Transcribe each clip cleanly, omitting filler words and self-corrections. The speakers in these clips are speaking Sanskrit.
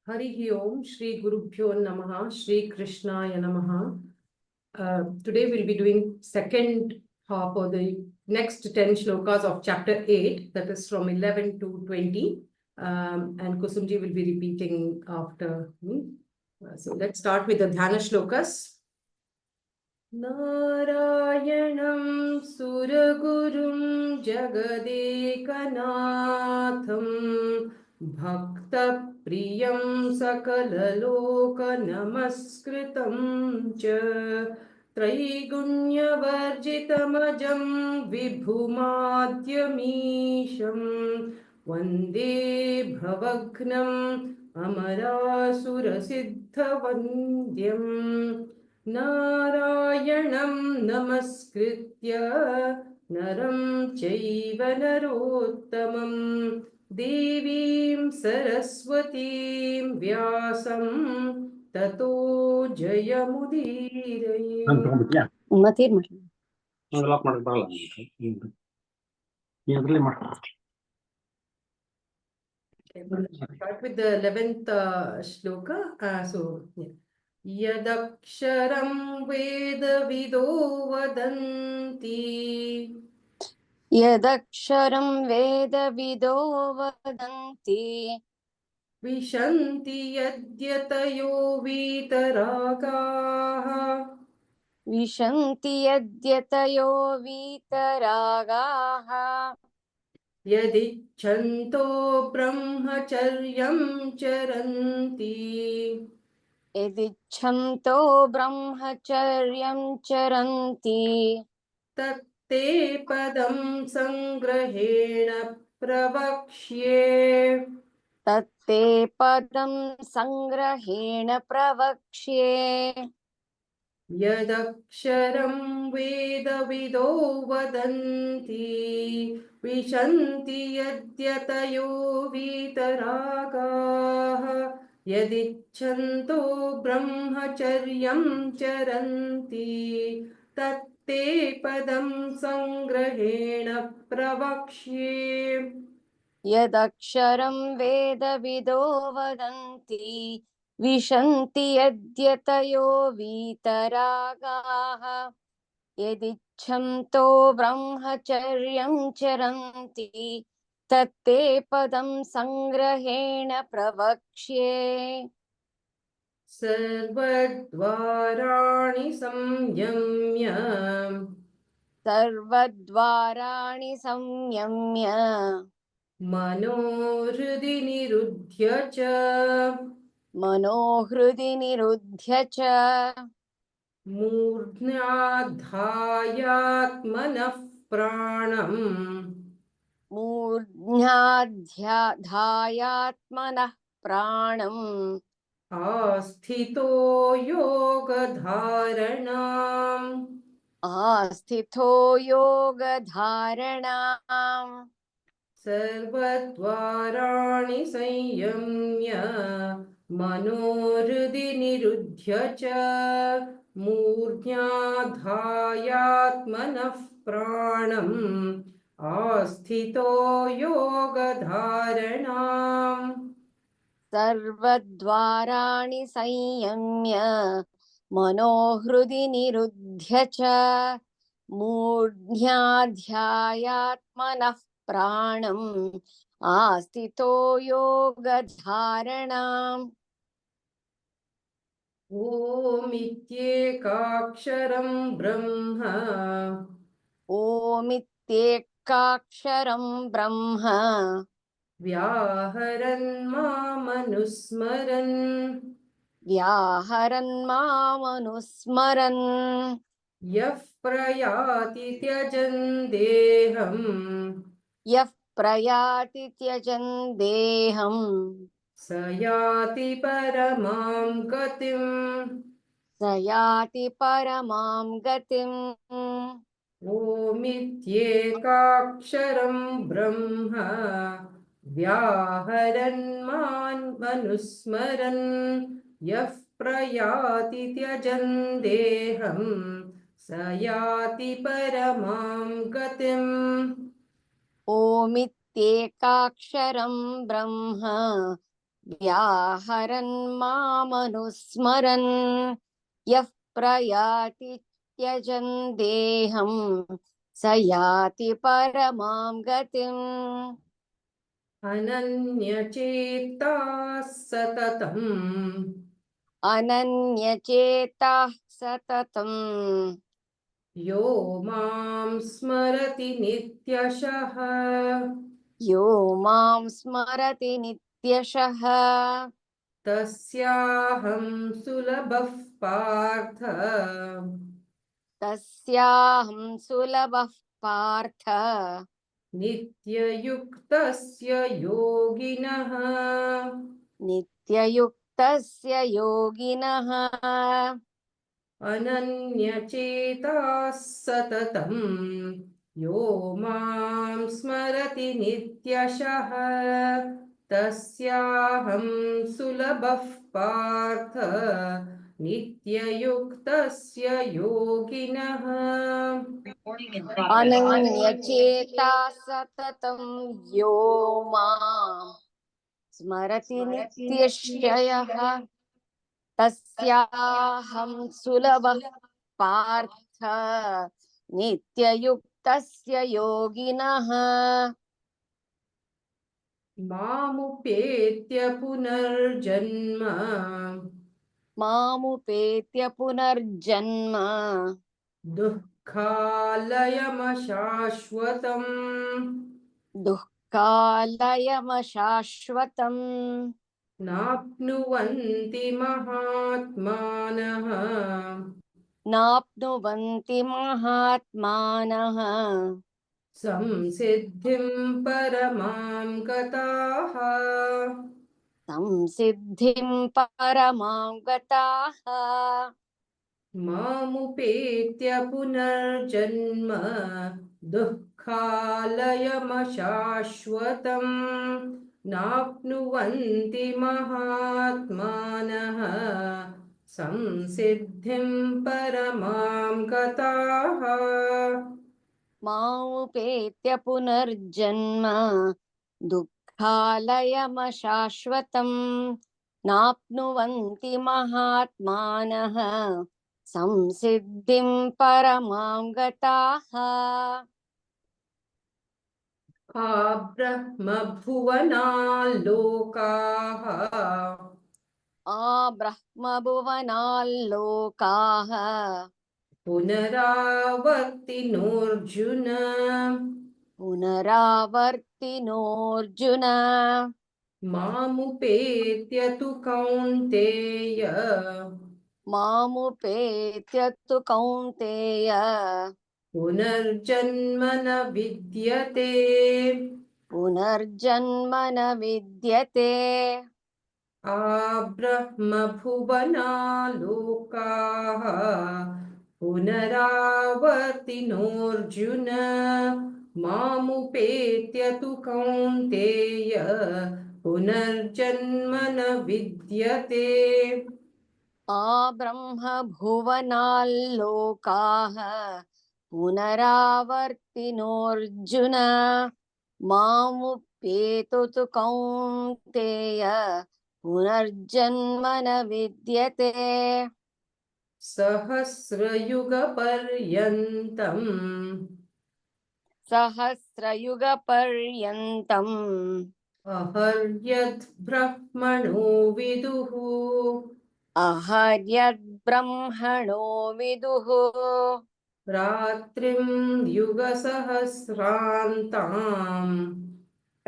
Harihi Om, Shri Gurubhyo Namaha, Shri Krishnaya Namaha. Today we'll be doing second half of the next 10 shlokas of chapter 8, that is from 11 to 20. And Kusumji will be repeating after me. So let's start with the Dhyana shlokas. Narayanam Suragurum Jagadekanatham Bhakta Priyam Sakalaloka Namaskritam Cha Traigunya Varjitamajam Vibhumadhyamisham Vande Bhavagnam Amarasura Siddhavandyam Narayanam Namaskritya Naram Chaiva Narottamam Devim Saraswatim Vyasam Tato Jayamudiraye. Start with the 11th shloka. Yadaksharam Vedavido Vadanti. Yadaksharam Vedavido Vadanti. Vishanti Yadyatayo Vitaragaha. Vishanti Yadyatayo Vitaragaha. Yadichanto Brahmacharyam Charanti. Yadichanto Brahmacharyam Charanti. Tatte Padam Sangrahena Pravakshe. Tatte Padam Sangrahena Pravakshe. Yadaksharam Vedavido Vadanti. Vishanti Yadyatayo Vitaragaha. Yadichanto Brahmacharyam Charanti. Tatte Padam Sangrahena Pravakshe. Yadaksharam Vedavido Vadanti. Vishanti Yadyatayo Vitaragaha. Yadichanto Brahmacharyam Charanti. Tatte Padam Sangrahena Pravakshe. Sarvadvarani Samyamya. Sarvadvarani Samyamya. Manohridi Niruddhya Cha. Manohridi Niruddhya Cha. Murdhnadhyayatmanah Pranam. Murdhnadhyayatmanah Pranam. Asthito Yogadharanam. Asthito Yogadharanam. Sarvadvarani Sanyamya. Manohridi Niruddhya Cha. Murdhyadhyayatmanah Pranam. Asthito Yogadharanam. Sarvadvarani Sanyamya. Manohridi Niruddhya Cha. Murdhyadhyayatmanah Pranam. Asthito Yogadharanam. Om Ityekaksharam Brahma. Om Ityekaksharam Brahma. Vyaharan Mamanusmaran. Vyaharan Mamanusmaran. Yah Prayati Tyajan Deham. Yah Prayati Tyajan Deham. Sayati Paramam Gatim. Sayati Paramam Gatim. Om Ityekaksharam Brahma. Vyaharan Manusmaran. Yah Prayati Tyajan Deham. Sayati Paramam Gatim. Om वेत्त्येकाक्षरं ब्रह्म व्याहरन् मामनुस्मरन् यः प्रयाति त्यजन् देहं स याति परमां गतिम् अनन्यचेताः सततम् अनन्यचेताः सततं यो मां स्मरति नित्यशः यो मां स्मरति नित्यशः तस्याहं सुलभः पार्थ तस्याहं सुलभः पार्थ नित्ययुक्तस्य योगिनः नित्ययुक्तस्य योगिनः अनन्यचेताः सततम् यो मां स्मरति नित्यशः तस्याहं सुलभः पार्थ नित्ययुक्तस्य योगिनः अनन्यचेता सततं यो मां स्मरति नित्यशयः तस्याहं सुलभः पार्थ नित्ययुक्तस्य योगिनः मामुपेत्य पुनर्जन्म मामुपेत्य पुनर्जन्म दुःखालयमशाश्वतम् दुःखालयमशाश्वतम् नाप्नुवन्ति महात्मानः नाप्नुवन्ति महात्मानः संसिद्धिं परमां गताः संसिद्धिं परमां गताः मामुपेत्य पुनर्जन्म दुःखालयमशाश्वतम् नाप्नुवन्ति महात्मानः संसिद्धिं परमां गताः मामुपेत्य पुनर्जन्म दुःखालयमशाश्वतम् नाप्नुवन्ति महात्मानः संसिद्धिं परमां गताः आब्रह्मभुवनाल्लोकाः आब्रह्मभुवनाल्लोकाः पुनरावर्तिनोऽर्जुन पुनरावर्तिनोऽर्जुन मामुपेत्य तु कौन्तेय मामुपेत्य तु कौन्तेय पुनर्जन्म न विद्यते पुनर्जन्म न विद्यते आब्रह्मभुवनालोकाः पुनरावर्तिनोऽर्जुन मामुपेत्य तु कौन्तेय पुनर्जन्म न विद्यते आब्रह्मभुवनाल्लोकाः पुनरावर्तिनोऽर्जुन मामुपेतु तु कौन्तेय पुनर्जन्म न विद्यते सहस्रयुगपर्यन्तम् सहस्रयुगपर्यन्तम् अहर्यद्ब्रह्मणो विदुः अहर्यद्ब्रह्मणो विदुः रात्रिं युगसहस्रान्ताम्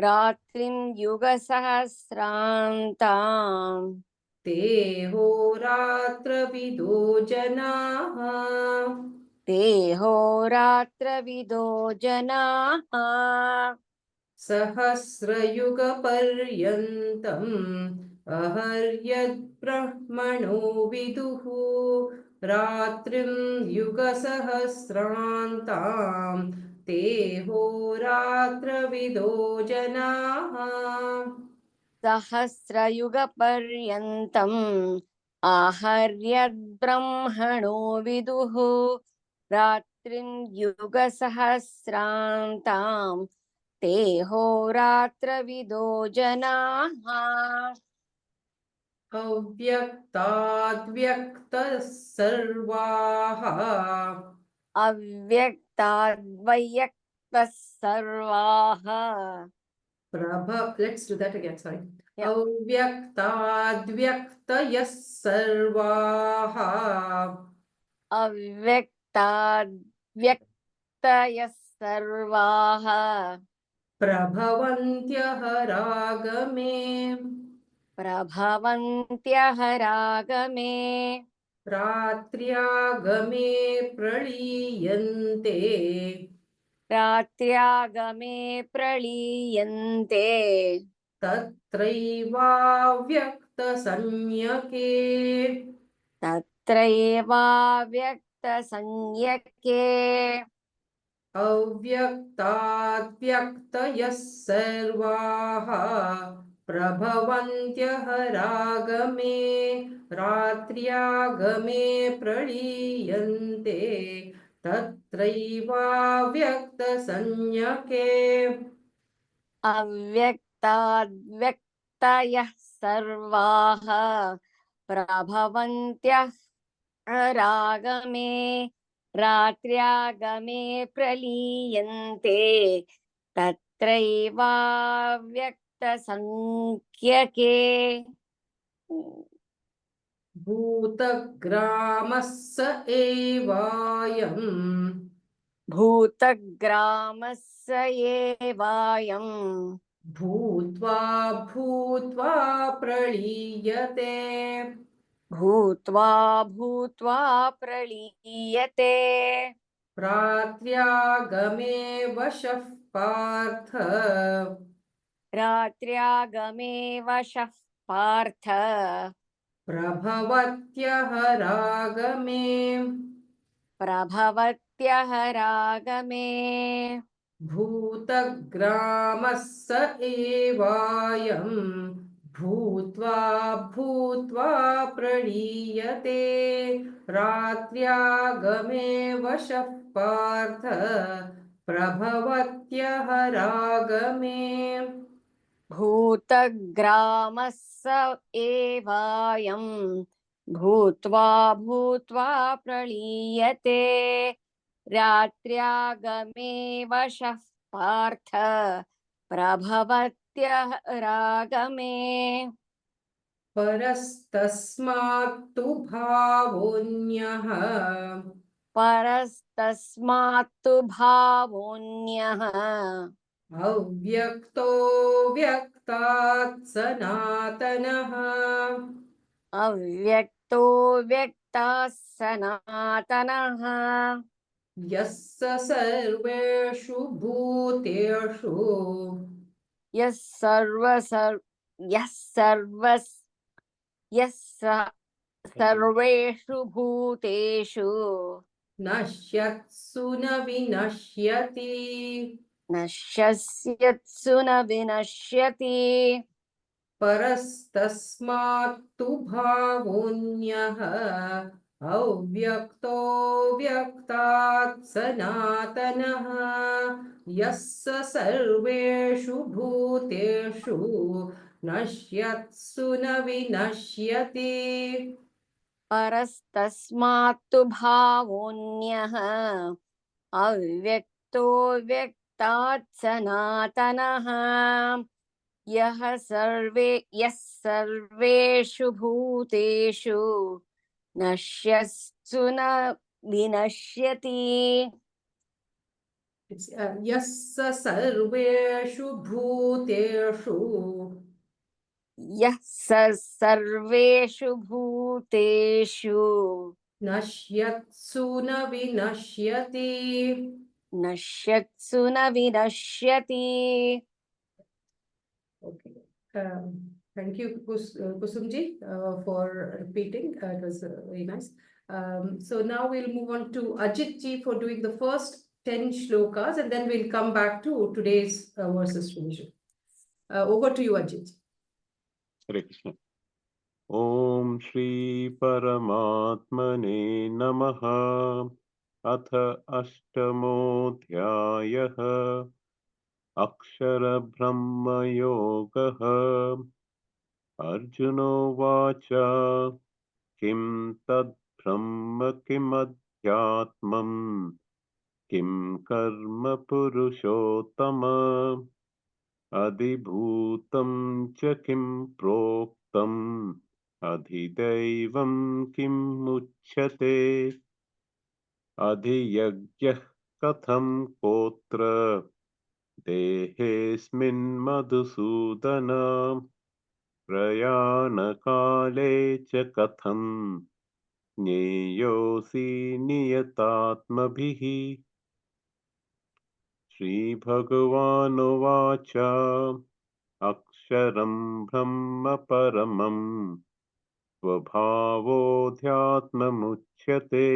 रात्रिं युगसहस्रान्ताम् देहोरात्रविदो जनाः देहोरात्रविदो जनाः सहस्रयुगपर्यन्तम् अहर्यद्ब्रह्मणो विदुः रात्रिं युगसहस्रान्ताम् देहोरात्रविदो जनाः सहस्रयुगपर्यन्तम् आहर्यद्ब्रह्मणो विदुः रात्रिं युगसहस्रान्ताम् ते होरात्रविदो जनाः अव्यक्ताद्व्यक्तः सर्वाः अव्यक्ताद्वयक्तः सर्वाः let's do that again, sorry. Yeah. अव्यक्ताद्व्यक्तयः सर्वाः अव्यक्ताद्व्यक्तयः सर्वाः प्रभवन्त्यः रागमे प्रभवन्त्यः रागमे रात्र्यागमे प्रलीयन्ते रात्र्यागमे प्रलीयन्ते तत्रैवाव्यक्तसंज्ञके तत्रैवाव्यक्तसंज्ञके अव्यक्ताद्व्यक्तयः सर्वाः प्रभवन्त्यः रागमे रात्र्यागमे प्रलीयन्ते तत्रैवाव्यक्तसंज्ञके अव्यक्ताद्व्यक्तयः सर्वाः प्रभवन्त्यः रागमे रात्र्यागमे प्रलीयन्ते तत्रैवाव्यक्तसंज्ञके भूतग्रामः स एवायम् भूतग्रामः स एवायम् भूत्वा भूत्वा प्रलीयते भूत्वा भूत्वा प्रलीयते रात्र्यागमे वशः पार्थ रात्र्यागमे वशः पार्थ प्रभवत्यः रागमे प्रभवत्यः रागमे भूतग्रामः स एवायम् भूत्वा भूत्वा प्रलीयते रात्र्यागमे वशः पार्थ प्रभवत्यः रागमे भूतग्रामः स एवायम् भूत्वा भूत्वा प्रलीयते रात्र्यागमे वशः पार्थ प्रभवत्यः रागमे परस्तस्मात्तु भावोऽन्यः परस्तस्मात्तु भावोऽन्यः अव्यक्तो व्यक्तात् सनातनः अव्यक्तो व्यक्तः सनातनः यः स सर्वेषु भूतेषु यः सर्वेषु भूतेषु नश्यत्सु न विनश्यति नश्यत्सु न विनश्यति परस्तस्मात्तु भावोऽन्यः अव्यक्तो व्यक्तात् सनातनः यः स सर्वेषु भूतेषु नश्यत्सु न विनश्यति परस्तस्मात्तु भावोऽन्यः अव्यक्तो व्यक्तात् सनातनः यः सर्वेषु भूतेषु नश्यत्सु न विनश्यति यः स सर्वेषु भूतेषु यः सर्वेषु भूतेषु नश्यत्सु न विनश्यति नश्यत्सु न विनश्यति Okay. Thank you, Kusumji, for repeating. It was very nice. So now we'll move on to Ajit ji for doing the first 10 shlokas, and then we'll come back to today's verses revision. Over to you, Ajit. Hare Krishna. Om Shri Paramatmane Namaha. Atha Ashtamodhyayah. अक्षरब्रह्मयोगः अर्जुनोवाच किं तद्ब्रह्म किमध्यात्मम् किं कर्म पुरुषोत्तम अधिभूतं च किं प्रोक्तम् अधिदैवं किम् उच्यते अधियज्ञः कथं कोत्र देहेऽस्मिन् मधुसूदन प्रयाणकाले च कथं ज्ञेयोऽसि नियतात्मभिः श्रीभगवानुवाच अक्षरं ब्रह्म परमं स्वभावोऽध्यात्ममुच्यते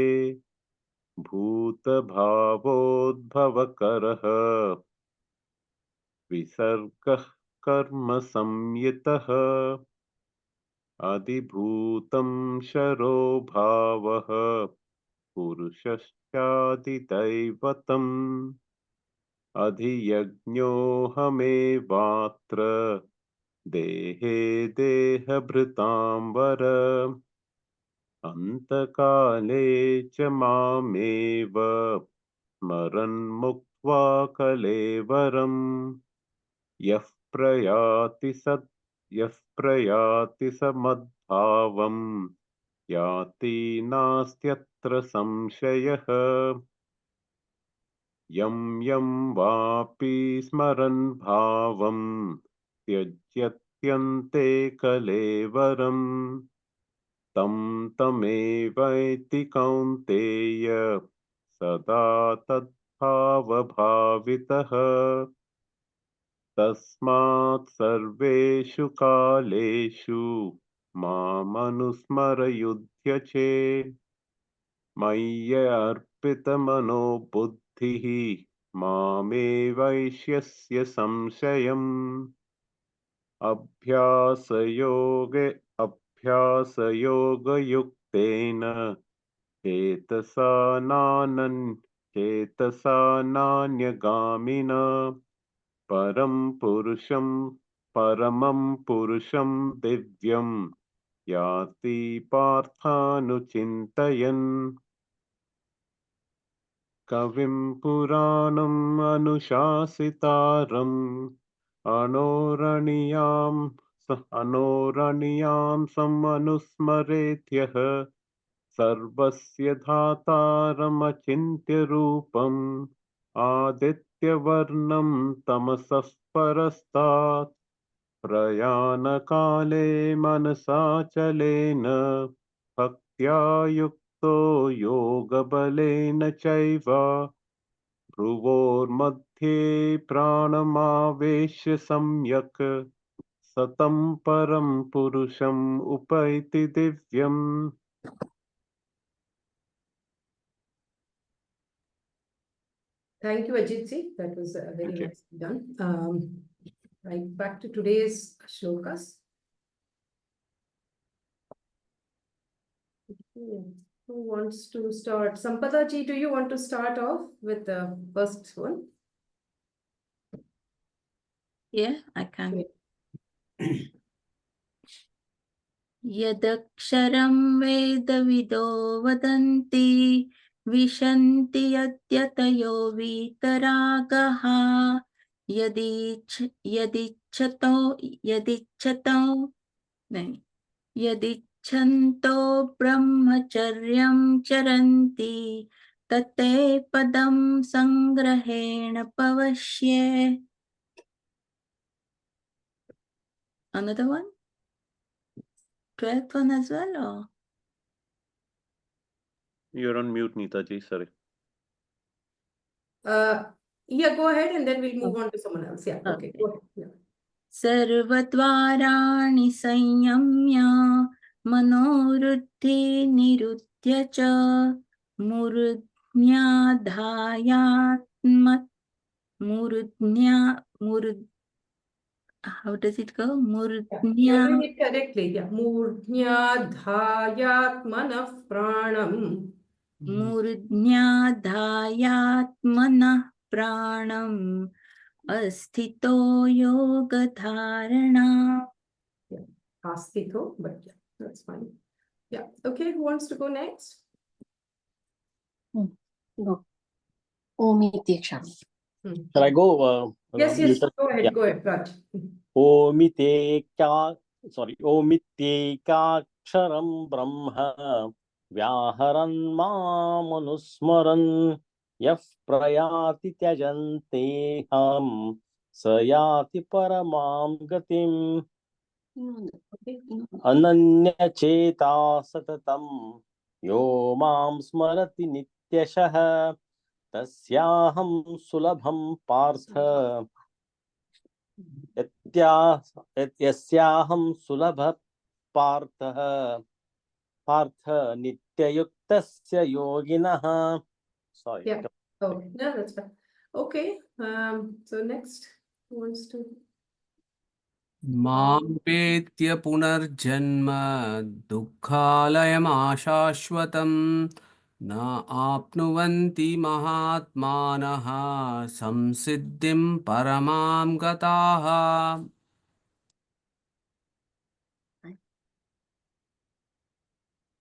भूतभावोद्भवकरः विसर्गः कर्म संयतः अधिभूतं शरो भावः पुरुषश्चादिदैवतम् अधियज्ञोऽहमेवात्र देहे देहभृतां वर अन्तकाले च मामेव स्मरन् मुक्त्वा कलेवरम् यः प्रयाति स मद्भावम् याति नास्त्यत्र संशयः यं यं वापि स्मरन् भावं त्यज्यत्यन्ते कलेवरम् तं तमेवैति कौन्तेय सदा तद्भावभावितः तस्मात् सर्वेषु कालेषु मामनुस्मरयुध्य चेत् मय्यर्पितमनो बुद्धिः मामेवैष्यस्य संशयम् अभ्यासयोगयुक्तेन चेतसा नान्यगामिना परमं पुरुषं दिव्यं याति पार्थानुचिन्तयन् कविं पुराणम् अनुशासितारम् अनोरणीयां समनुस्मरेत्यः सर्वस्य धातारमचिन्त्य रूपम् आदित्यवर्णं तमसः परस्तात् प्रयाणकाले मनसाचलेन भक्त्या युक्तो योगबलेन चैव भ्रुवोर्मध्ये प्राणमावेश्य सम्यक् सतं परं पुरुषम् उपैति दिव्यम् Thank you, Ajit ji. That was very Okay. nicely done. Right, back to today's shlokas. Okay, who wants to start? Sampada ji, do you want to start off with the first one? Yeah, I can. Okay. यदक्षरं वेदविदो वदन्ति विशन्ति यद्यतयो वीतरागः यदिच्छन्तो ब्रह्मचर्यं चरन्ति तत्ते पदं संग्रहेण पवश्ये. Another one? 12th one as well, or? You're on mute, Neetaji, sorry. Yeah, go ahead and then we'll move on to someone else. Yeah, okay, Okay. go ahead. Yeah. सर्वद्वाराणि संयम्य मनोवृत्ति निरुध्य च how does it go? You're doing it correctly. Yeah. Murdhya-dhayatmanah pranam. मूर्ध्याधायात्मनः प्राणं अस्थितो योगधारणा. Astito, but yeah, that's fine. Yeah, okay, who wants to go next? Go. Om Itiksha. Hmm. Shall I go? Yes, yes, Neeta? go ahead, Yeah. go ahead, Raj. ओमितेकाक्षरं ब्रह्म व्याहरन् मामनुस्मरन् यः प्रयाति त्यजन्तेऽहं स याति परमां गतिम् अनन्यचेता सततं यो मां स्मरति नित्यशः तस्याहं सुलभं पार्थ यस्याहं सुलभ पार्थ नित्ययुक्तस्य योगिनः. Sorry. Yeah. Oh, no, that's fine. Okay, so next, who wants to? माम्पेत्य पुनर्जन्म दुःखालयमाशाश्वतं न आप्नुवन्ति महात्मानः संसिद्धिं परमां गताः.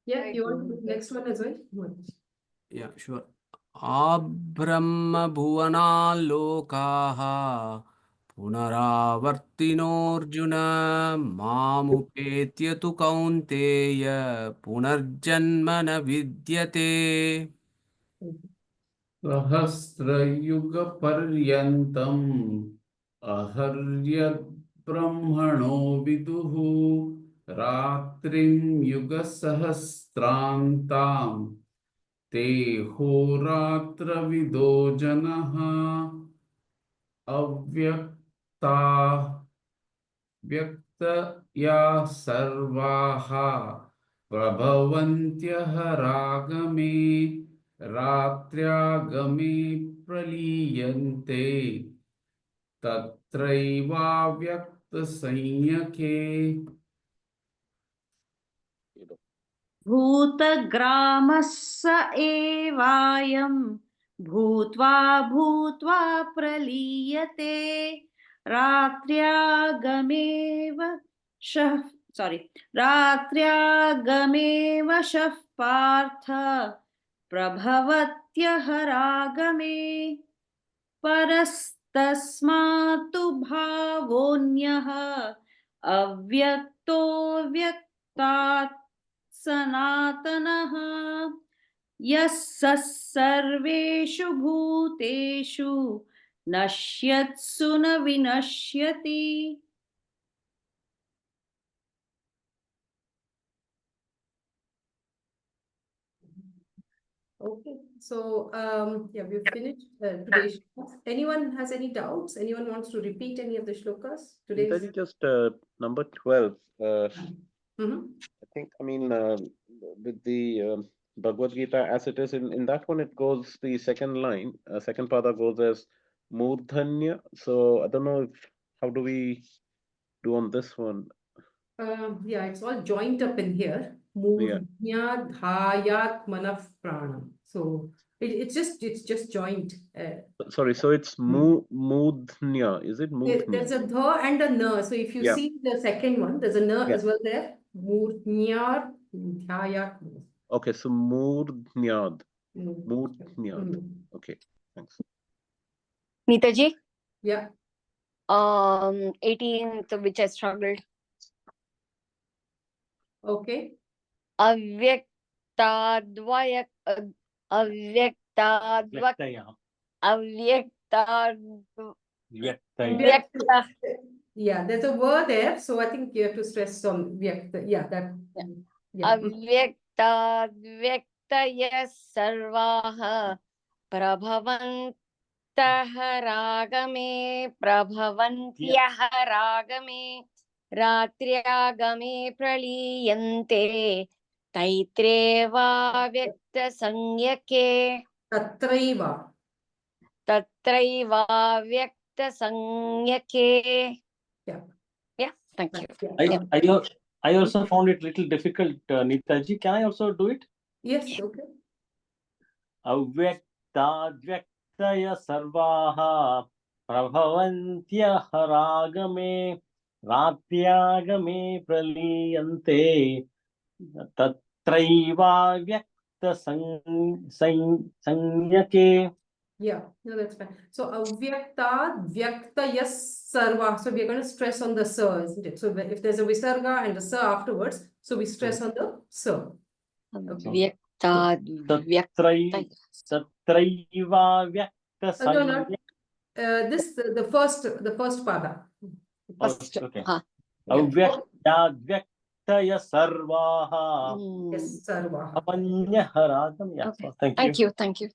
Yeah, you want to next one as well? Yeah, sure. आब्रह्मभुवनाल्लोकाः पुनरावर्तिनोऽर्जुन मामुपेत्य तु कौन्तेय पुनर्जन्म न विद्यते. सहस्रयुगपर्यन्तम् अहर्यब्रह्मणो विदुः रात्रिं युगसहस्रान्ताम् ते होरात्रविदो जनः अव्यक्ता व्यक्तया सर्वाः प्रभवन्त्यः रागमे रात्र्यागमे प्रलीयन्ते तत्रैवाव्यक्तसंज्ञके. भूतग्रामः स एवायं भूत्वा भूत्वा प्रलीयते रात्र्यागमेव रात्र्यागमेव शः पार्थ प्रभवत्यः रागमे परस्तस्मात्तु भावोऽन्यः अव्यक्तो व्यक्तात् सनातनः यः स सर्वेषु भूतेषु नश्यत्सु न विनश्यति. Okay, so yeah, we've finished today's shlokas. Anyone has any doubts? Anyone wants to repeat any of the shlokas? Today's. Neetaji, just number 12. Mhm. I think, I mean, with the Bhagavad Gita as it is, in that one, it goes the second line, second pada goes as Murdhanya. So I don't know how do we do on this one? Yeah, it's all joined up in here. Murnya dhayat manaf pranam. So it's just joined. Sorry, so it's Mudhnya. Is it There's Mudhnya? a dha and a na. So if you Yeah. see the second one, there's a na Yeah. as well there. Murnya dhayat. Okay, so Murdhnyad. Mm. Murdhnyad. Mm. Okay, thanks. Neetaji, Yeah. 18th, which I struggled. Okay. Avyakta Yeah, there's a word there, so I think you have to stress on vyakta. Yeah, that. Yeah. Avyaktadyah sarvaha prabhavantah ragame prabhavantyah ragame ratriagame praliyante taitreva vyaktasanyake Tatraiva. tatraiva vyaktasanyake. Yeah. Yeah, thank you. Yeah. I also found it little difficult, Neetaji. Can I also do it? Yes, okay. Avyaktadyvaktaya sarvaha प्रभवन्त्यः रागमे रात्यागमे प्रलीयन्ते तत्रैवाव्यक्तसंज्ञके. Yeah, no, that's fine. So avyakta, vyakta, yes, sarva. So we are going to stress on the sir, isn't it? So if there's a visarga and a sir afterwards, so we stress on the sir. Okay. Vyakta, vyakta. तत्रैवाव्यक्तसंज्ञके. This the first pada. First. Okay. Ha. अव्यक्ताद्व्यक्तय सर्वाः Yes, sarva. अवन्यः रागम्. Yeah, Okay. so thank Thank you. you, thank you.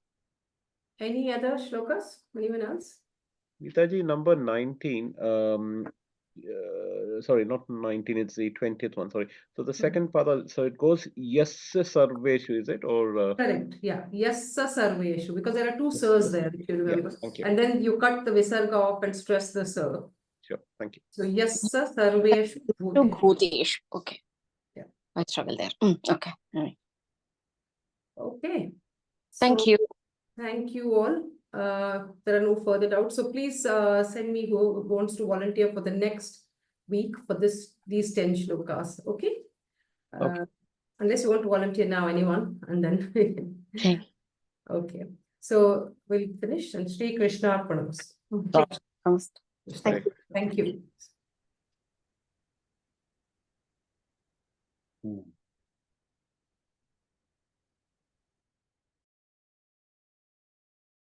Any other shlokas? Anyone else? Neetaji, number 19, sorry, not 19, it's the 20th one, sorry. So the second pada, so it goes yasya sarveshu, is it, or? Correct, yeah. Yes, sarveshu, because there are two sirs there, if you remember. thank you. And then you cut the visarga off and stress the sir. Sure, thank you. So yes, sarveshu. To Bhutesh. Okay. Yeah. I struggle there. Okay. All right. Okay. Thank So, you. Thank you all. There are no further doubts. So please send me who wants to volunteer for the next week for these 10 shlokas. Okay? Okay. Unless you want to volunteer now, anyone, and then Okay. okay. So we'll finish and Sri Krishna Arpanamas. Namaste. Just like- Thank you.